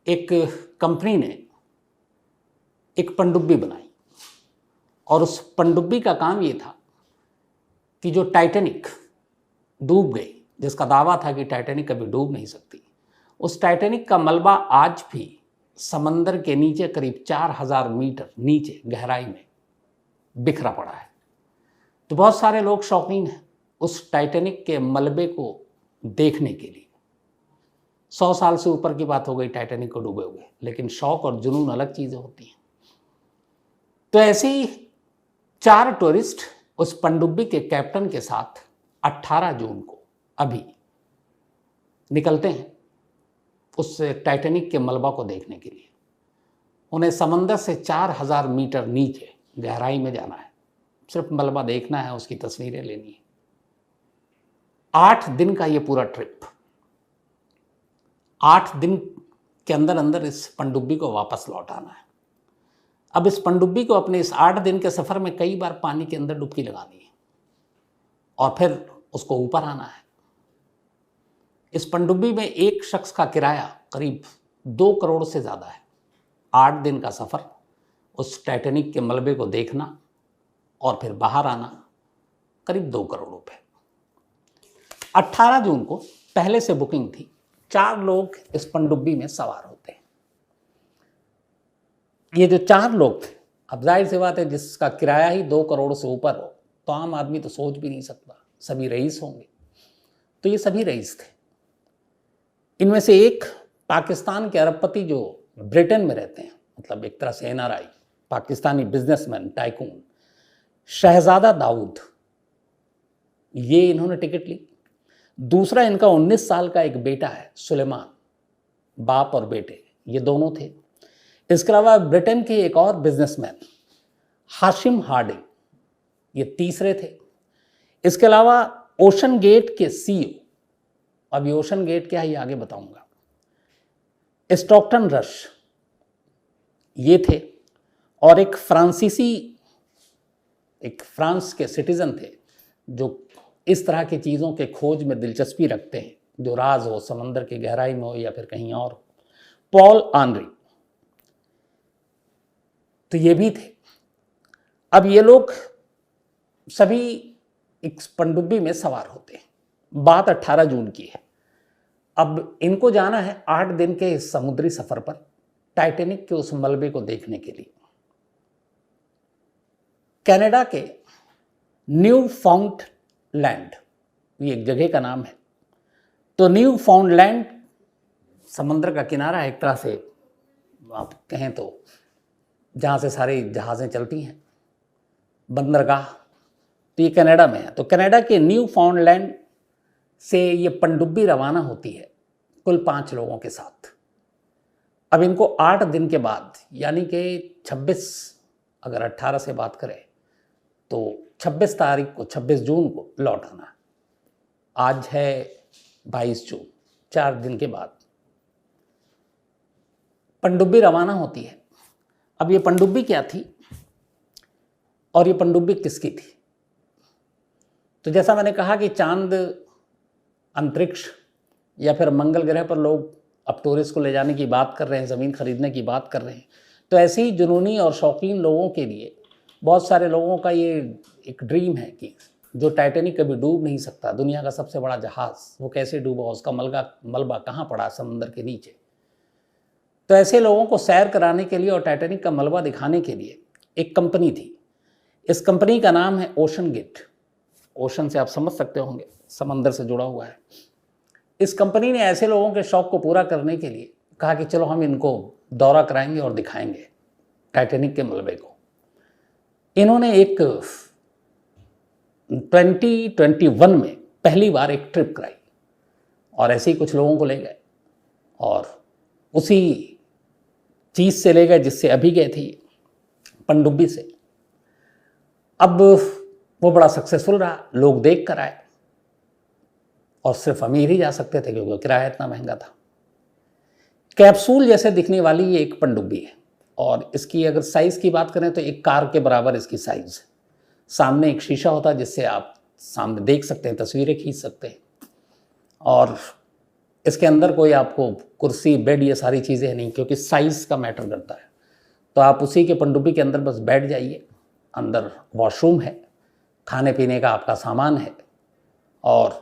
एक कंपनी ने एक पनडुब्बी बनाई और उस पनडुब्बी का काम ये था कि जो टाइटैनिक डूब गई, जिसका दावा था कि टाइटैनिक कभी डूब नहीं सकती, उस टाइटैनिक का मलबा आज भी समंदर के नीचे करीब 4000 मीटर नीचे गहराई में बिखरा पड़ा है। तो बहुत सारे लोग शौकीन हैं उस टाइटैनिक के मलबे को देखने के लिए। 100 साल से ऊपर की बात हो गई टाइटैनिक को डूबे हुए, लेकिन शौक और जुनून अलग चीज़ें होती हैं। तो ऐसे ही 4 टूरिस्ट उस पनडुब्बी के कैप्टन के साथ 18 जून को अभी निकलते हैं उस टाइटैनिक के मलबा को देखने के लिए। उन्हें समंदर से 4000 मीटर नीचे गहराई में जाना है, सिर्फ मलबा देखना है, उसकी तस्वीरें लेनी है। 8 दिन का ये पूरा ट्रिप, 8 दिन के अंदर अंदर इस पनडुब्बी को वापस लौट आना है। अब इस पनडुब्बी को अपने इस 8 दिन के सफ़र में कई बार पानी के अंदर डुबकी लगानी है और फिर उसको ऊपर आना है। इस पनडुब्बी में एक शख्स का किराया करीब 2 करोड़ से ज़्यादा है। 8 दिन का सफ़र, उस टाइटैनिक के मलबे को देखना और फिर बाहर आना, करीब 2 करोड़ रुपए। 18 जून को पहले से बुकिंग थी, 4 लोग इस पनडुब्बी में सवार होते हैं। ये जो 4 लोग थे, अब जाहिर सी बात है जिसका किराया ही 2 करोड़ से ऊपर हो तो आम आदमी तो सोच भी नहीं सकता सभी रईस होंगे। तो ये सभी रईस थे। इनमें से एक पाकिस्तान के अरबपति जो ब्रिटेन में रहते हैं, मतलब एक तरह से एनआरआई, पाकिस्तानी बिजनेसमैन टाइकून, शहजादा दाऊद, ये इन्होंने टिकट ली। दूसरा इनका 19 साल का एक बेटा है सुलेमान, बाप और बेटे ये दोनों थे। इसके अलावा ब्रिटेन के एक और बिजनेसमैन हाशिम हार्डिंग, ये तीसरे थे। इसके अलावा ओशन गेट के सीईओ, अब ये ओशन गेट क्या है ये आगे बताऊंगा, स्टॉकटन रश, ये थे। और एक फ्रांस के सिटीजन थे जो इस तरह की चीज़ों के खोज में दिलचस्पी रखते हैं, जो राज हो, समंदर की गहराई में हो या फिर कहीं और, पॉल आनरी, तो ये भी थे। अब ये लोग सभी इस पनडुब्बी में सवार होते हैं। बात 18 जून की है। अब इनको जाना है 8 दिन के इस समुद्री सफर पर टाइटैनिक के उस मलबे को देखने के लिए। कनाडा के न्यू फाउंडलैंड, ये एक जगह का नाम है। तो न्यू फाउंडलैंड समंदर का किनारा है, एक तरह से आप कहें तो जहाँ से सारी जहाज़ें चलती हैं, बंदरगाह। तो ये कनाडा में है। तो कनाडा के न्यू फाउंडलैंड से ये पनडुब्बी रवाना होती है कुल 5 लोगों के साथ। अब इनको 8 दिन के बाद, यानी कि 26, अगर 18 से बात करें तो 26 तारीख को, 26 जून को लौट आना है। आज है 22 जून, 4 दिन के बाद पनडुब्बी रवाना होती है। अब ये पनडुब्बी क्या थी और ये पनडुब्बी किसकी थी? तो जैसा मैंने कहा कि चांद, अंतरिक्ष या फिर मंगल ग्रह पर लोग अब टूरिस्ट को ले जाने की बात कर रहे हैं, ज़मीन खरीदने की बात कर रहे हैं। तो ऐसे ही जुनूनी और शौकीन लोगों के लिए, बहुत सारे लोगों का ये एक ड्रीम है कि जो टाइटैनिक कभी डूब नहीं सकता, दुनिया का सबसे बड़ा जहाज़, वो कैसे डूबा, उसका मलबा कहाँ पड़ा समुद्र के नीचे। तो ऐसे लोगों को सैर कराने के लिए और टाइटैनिक का मलबा दिखाने के लिए एक कंपनी थी। इस कंपनी का नाम है ओशन गेट। ओशन से आप समझ सकते होंगे, समंदर से जुड़ा हुआ है। इस कंपनी ने ऐसे लोगों के शौक़ को पूरा करने के लिए कहा कि चलो हम इनको दौरा कराएंगे और दिखाएंगे टाइटैनिक के मलबे को। इन्होंने एक 2021 में पहली बार एक ट्रिप कराई और ऐसे ही कुछ लोगों को ले गए और उसी चीज़ से ले गए जिससे अभी गए थे, पनडुब्बी से। अब वो बड़ा सक्सेसफुल रहा, लोग देख कर आए और सिर्फ अमीर ही जा सकते थे क्योंकि किराया इतना महंगा था। कैप्सूल जैसे दिखने वाली ये एक पनडुब्बी है और इसकी अगर साइज़ की बात करें तो एक कार के बराबर इसकी साइज़ है। सामने एक शीशा होता है जिससे आप सामने देख सकते हैं, तस्वीरें खींच सकते हैं। और इसके अंदर कोई आपको कुर्सी बेड ये सारी चीज़ें नहीं, क्योंकि साइज़ का मैटर करता है। तो आप उसी के पनडुब्बी के अंदर बस बैठ जाइए। अंदर वॉशरूम है, खाने पीने का आपका सामान है, और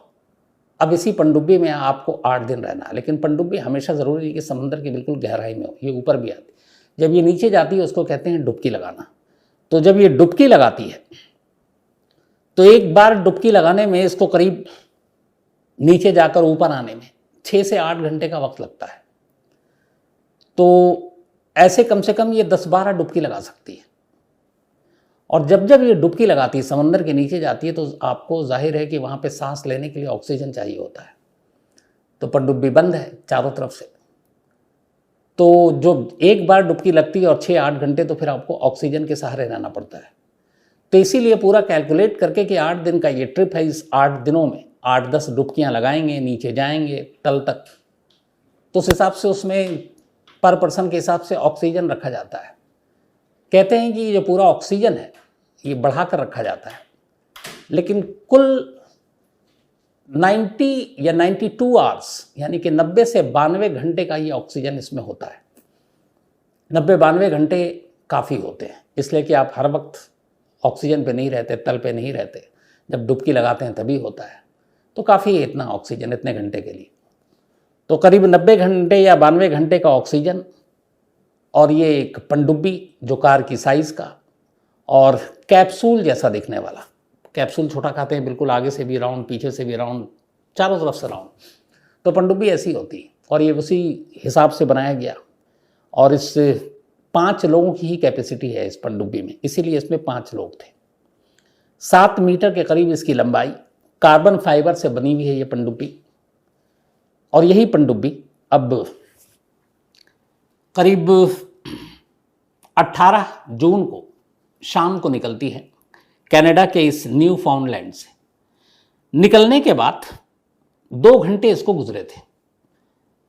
अब इसी पनडुब्बी में आपको 8 दिन रहना है। लेकिन पनडुब्बी हमेशा ज़रूरी है कि समुद्र की बिल्कुल गहराई में हो, ये ऊपर भी आती है। जब ये नीचे जाती है उसको कहते हैं डुबकी लगाना। तो जब ये डुबकी लगाती है तो एक बार डुबकी लगाने में इसको करीब नीचे जाकर ऊपर आने में 6 से 8 घंटे का वक्त लगता है। तो ऐसे कम से कम ये 10-12 डुबकी लगा सकती है। और जब जब ये डुबकी लगाती है, समंदर के नीचे जाती है, तो आपको जाहिर है कि वहाँ पे सांस लेने के लिए ऑक्सीजन चाहिए होता है। तो पनडुब्बी बंद है चारों तरफ से, तो जो एक बार डुबकी लगती है और 6-8 घंटे तो फिर आपको ऑक्सीजन के सहारे रहना पड़ता है। तो इसीलिए पूरा कैलकुलेट करके कि 8 दिन का ये ट्रिप है, इस 8 दिनों में 8-10 डुबकियाँ लगाएंगे, नीचे जाएंगे तल तक, तो उस हिसाब से उसमें पर पर्सन के हिसाब से ऑक्सीजन रखा जाता है। कहते हैं कि जो पूरा ऑक्सीजन है ये बढ़ा कर रखा जाता है, लेकिन कुल 90 या 92 आवर्स यानी कि 90 से 92 घंटे का ये ऑक्सीजन इसमें होता है। 90-92 घंटे काफ़ी होते हैं, इसलिए कि आप हर वक्त ऑक्सीजन पे नहीं रहते, तल पे नहीं रहते, जब डुबकी लगाते हैं तभी होता है। तो काफ़ी है इतना ऑक्सीजन इतने घंटे के लिए। तो करीब 90 घंटे या 92 घंटे का ऑक्सीजन, और ये एक पनडुब्बी जो कार की साइज़ का और कैप्सूल जैसा दिखने वाला। कैप्सूल छोटा खाते हैं, बिल्कुल आगे से भी राउंड, पीछे से भी राउंड, चारों तरफ से राउंड। तो पनडुब्बी ऐसी होती है, और ये उसी हिसाब से बनाया गया। और इस 5 लोगों की ही कैपेसिटी है इस पनडुब्बी में, इसीलिए इसमें 5 लोग थे। 7 मीटर के करीब इसकी लंबाई, कार्बन फाइबर से बनी हुई है ये पनडुब्बी। और यही पनडुब्बी अब करीब 18 जून को शाम को निकलती है कनाडा के इस न्यू फाउंडलैंड से। निकलने के बाद 2 घंटे इसको गुजरे थे।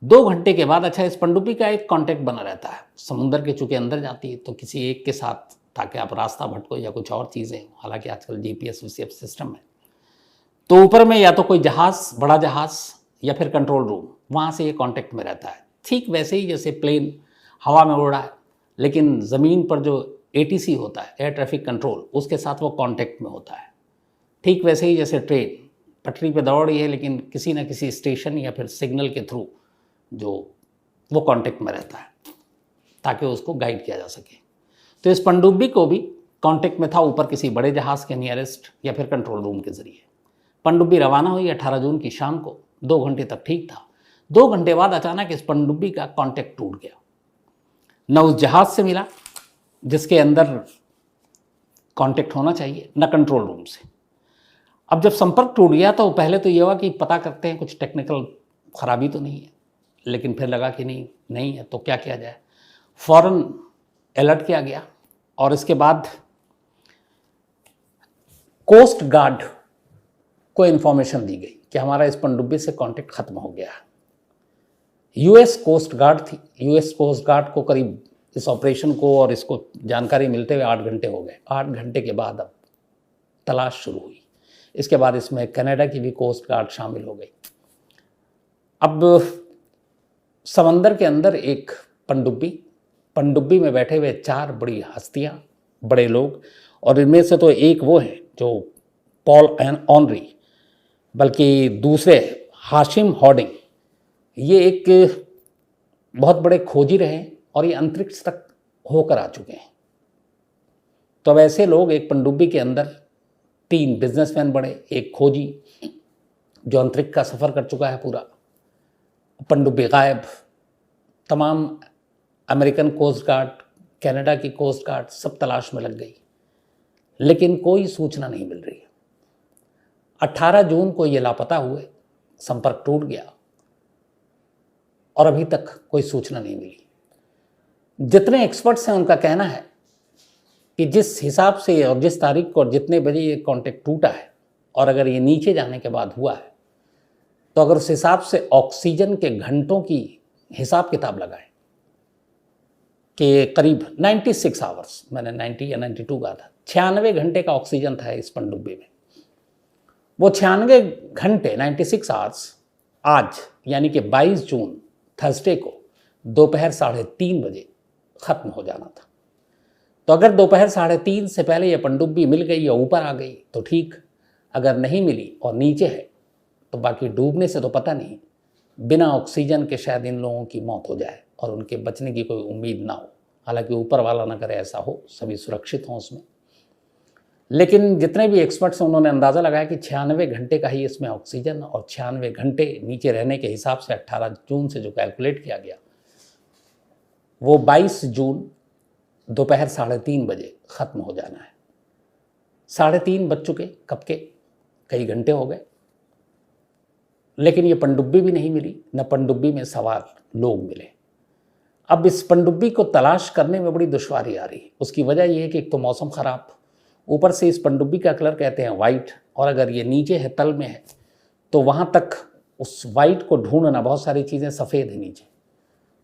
2 घंटे के बाद, अच्छा, इस पनडुब्बी का एक कांटेक्ट बना रहता है। समुद्र के चूंकि अंदर जाती है तो किसी एक के साथ, ताकि आप रास्ता भटको या कुछ और चीज़ें, हालांकि आजकल GPS विसीएफ सिस्टम है। तो ऊपर में या तो कोई जहाज़, बड़ा जहाज़, या फिर कंट्रोल रूम, वहाँ से ये कांटेक्ट में रहता है। ठीक वैसे ही जैसे प्लेन हवा में उड़ रहा है, लेकिन ज़मीन पर जो ATC होता है, एयर ट्रैफिक कंट्रोल, उसके साथ वो कांटेक्ट में होता है। ठीक वैसे ही जैसे ट्रेन पटरी पे दौड़ रही है, लेकिन किसी न किसी स्टेशन या फिर सिग्नल के थ्रू जो वो कांटेक्ट में रहता है, ताकि उसको गाइड किया जा सके। तो इस पनडुब्बी को भी कांटेक्ट में था ऊपर किसी बड़े जहाज़ के नियरेस्ट या फिर कंट्रोल रूम के ज़रिए। पनडुब्बी रवाना हुई 18 जून की शाम को। 2 घंटे तक ठीक था। 2 घंटे बाद अचानक इस पनडुब्बी का कांटेक्ट टूट गया। न उस जहाज़ से मिला जिसके अंदर कांटेक्ट होना चाहिए, न कंट्रोल रूम से। अब जब संपर्क टूट गया तो पहले तो ये हुआ कि पता करते हैं कुछ टेक्निकल खराबी तो नहीं है, लेकिन फिर लगा कि नहीं है, तो क्या किया जाए। फौरन अलर्ट किया गया, और इसके बाद कोस्ट गार्ड को इन्फॉर्मेशन दी गई कि हमारा इस पनडुब्बी से कांटेक्ट खत्म हो गया है। US कोस्ट गार्ड थी। US कोस्ट गार्ड को करीब इस ऑपरेशन को और इसको जानकारी मिलते हुए 8 घंटे हो गए। 8 घंटे के बाद अब तलाश शुरू हुई। इसके बाद इसमें कनाडा की भी कोस्ट गार्ड शामिल हो गई। अब समंदर के अंदर एक पनडुब्बी में बैठे हुए 4 बड़ी हस्तियां, बड़े लोग, और इनमें से तो एक वो है जो पॉल ऑनरी, बल्कि दूसरे हाशिम हॉर्डिंग, ये एक बहुत बड़े खोजी रहे और ये अंतरिक्ष तक होकर आ चुके हैं। तो अब ऐसे लोग एक पनडुब्बी के अंदर, 3 बिजनेसमैन बड़े, एक खोजी जो अंतरिक्ष का सफ़र कर चुका है पूरा, पनडुब्बी गायब, तमाम अमेरिकन कोस्ट गार्ड, कनाडा की कोस्ट गार्ड सब तलाश में लग गई, लेकिन कोई सूचना नहीं मिल रही। 18 जून को ये लापता हुए, संपर्क टूट गया और अभी तक कोई सूचना नहीं मिली। जितने एक्सपर्ट्स हैं उनका कहना है कि जिस हिसाब से और जिस तारीख को और जितने बजे ये कांटेक्ट टूटा है, और अगर ये नीचे जाने के बाद हुआ है, तो अगर उस हिसाब से ऑक्सीजन के घंटों की हिसाब किताब लगाएं कि करीब 96 आवर्स, मैंने 90 या 92 कहा था, 96 घंटे का ऑक्सीजन था इस पनडुब्बी में। वो 96 घंटे 96 आवर्स आज यानी कि 22 जून थर्सडे को दोपहर 3:30 बजे ख़त्म हो जाना था। तो अगर दोपहर 3:30 से पहले ये पनडुब्बी मिल गई या ऊपर आ गई तो ठीक, अगर नहीं मिली और नीचे है तो बाकी डूबने से तो पता नहीं, बिना ऑक्सीजन के शायद इन लोगों की मौत हो जाए और उनके बचने की कोई उम्मीद ना हो। हालांकि ऊपर वाला ना करे ऐसा हो, सभी सुरक्षित हों उसमें। लेकिन जितने भी एक्सपर्ट्स हैं उन्होंने अंदाज़ा लगाया कि 96 घंटे का ही इसमें ऑक्सीजन, और 96 घंटे नीचे रहने के हिसाब से 18 जून से जो कैलकुलेट किया गया वो 22 जून दोपहर 3:30 बजे ख़त्म हो जाना है। 3:30 बज चुके कब के, कई घंटे हो गए, लेकिन ये पनडुब्बी भी नहीं मिली, न पनडुब्बी में सवार लोग मिले। अब इस पनडुब्बी को तलाश करने में बड़ी दुश्वारी आ रही है। उसकी वजह यह है कि एक तो मौसम ख़राब, ऊपर से इस पनडुब्बी का कलर कहते हैं वाइट, और अगर ये नीचे है, तल में है, तो वहाँ तक उस वाइट को ढूंढना, बहुत सारी चीज़ें सफ़ेद हैं नीचे,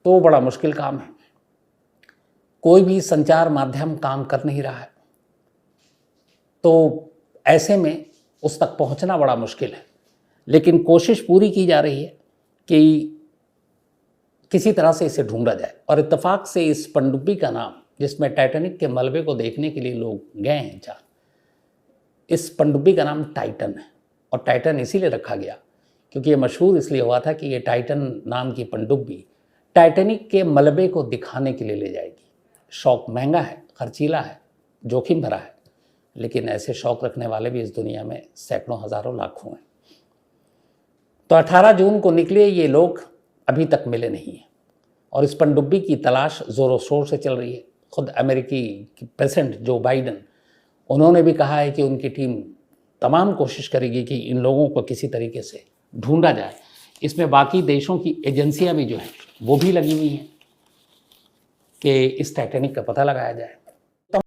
तो वो बड़ा मुश्किल काम है। कोई भी संचार माध्यम काम कर नहीं रहा है, तो ऐसे में उस तक पहुंचना बड़ा मुश्किल है। लेकिन कोशिश पूरी की जा रही है कि किसी तरह से इसे ढूंढा जाए। और इत्तेफाक से इस पनडुब्बी का नाम, जिसमें टाइटैनिक के मलबे को देखने के लिए लोग गए हैं चार, इस पनडुब्बी का नाम टाइटन है। और टाइटन इसीलिए रखा गया क्योंकि ये मशहूर इसलिए हुआ था कि ये टाइटन नाम की पनडुब्बी टाइटैनिक के मलबे को दिखाने के लिए ले जाएगी। शौक महंगा है, खर्चीला है, जोखिम भरा है, लेकिन ऐसे शौक रखने वाले भी इस दुनिया में सैकड़ों हज़ारों लाखों हैं। तो 18 जून को निकले ये लोग अभी तक मिले नहीं हैं, और इस पनडुब्बी की तलाश ज़ोरों शोर से चल रही है। खुद अमेरिकी प्रेसिडेंट जो बाइडन, उन्होंने भी कहा है कि उनकी टीम तमाम कोशिश करेगी कि इन लोगों को किसी तरीके से ढूंढा जाए। इसमें बाकी देशों की एजेंसियां भी जो हैं वो भी लगी हुई हैं कि इस टाइटैनिक का पता लगाया जाए।